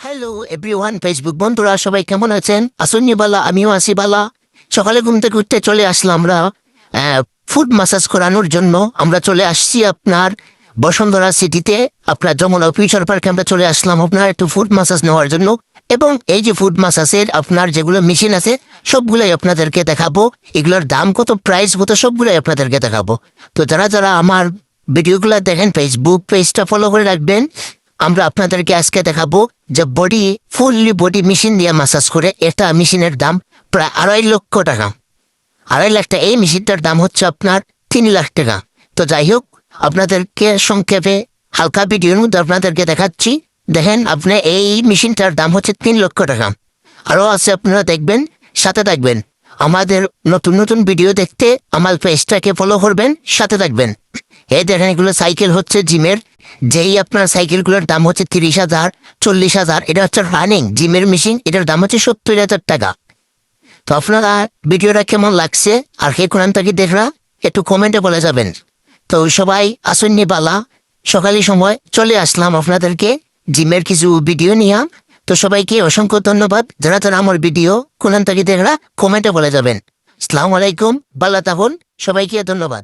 Hello everyone, Facebook বন্ধুরা সবাই কেমন আছেন? আসুননি বালা, আমিও আসি বালা। সকালে ঘুম থেকে উঠতে চলে আসলাম আমরা ফুড মাসাজ করানোর জন্য। আমরা চলে আসছি আপনার বসুন্ধরা সিটিতে, আপনার যমুনা ফিউচার পার্কে আমরা চলে আসলাম আপনার একটু ফুড মাসাজ নেওয়ার জন্য। এবং এই যে ফুড মাসাজের আপনার যেগুলো মেশিন আছে সবগুলোই আপনাদেরকে দেখাবো, এগুলোর দাম কত, প্রাইস কত, সবগুলোই আপনাদেরকে দেখাবো। তো যারা যারা আমার ভিডিওগুলো দেখেন ফেসবুক পেজটা ফলো করে রাখবেন। আমরা আপনাদেরকে আজকে দেখাবো যে ফুললি বডি মেশিন দিয়ে মাসাজ করে, এটা মেশিনের দাম প্রায় 2.5 লক্ষ টাকা। 2.5 লাখ টাকা। এই মেশিনটার দাম হচ্ছে আপনার 3 লাখ টাকা। তো যাই হোক, আপনাদেরকে সংক্ষেপে হালকা ভিডিওর মধ্যে আপনাদেরকে দেখাচ্ছি। দেখেন, আপনি এই মেশিনটার দাম হচ্ছে 3 লক্ষ টাকা। আরও আছে, আপনারা দেখবেন, সাথে থাকবেন। আমাদের নতুন নতুন ভিডিও দেখতে আমার পেজটাকে ফলো করবেন, সাথে থাকবেন। এই দেখেন, এগুলো সাইকেল হচ্ছে জিমের। যেই আপনার সাইকেলগুলোর দাম হচ্ছে 30,000, 40,000। এটা হচ্ছে রানিং জিমের মেশিন, এটার দাম হচ্ছে 70,000 টাকা। তো আপনারা ভিডিওটা কেমন লাগছে আর কে কোরআন থেকে দেখরা একটু কমেন্টে বলে যাবেন। তো সবাই আসেননি বালা, সকালের সময় চলে আসলাম আপনাদেরকে জিমের কিছু ভিডিও নিয়ে। তো সবাইকে অসংখ্য ধন্যবাদ। যারা যারা আমার ভিডিও কোরআন থেকে দেখরা কমেন্টে বলে যাবেন। আসসালামু আলাইকুম, বালা থাকুন, সবাইকে ধন্যবাদ।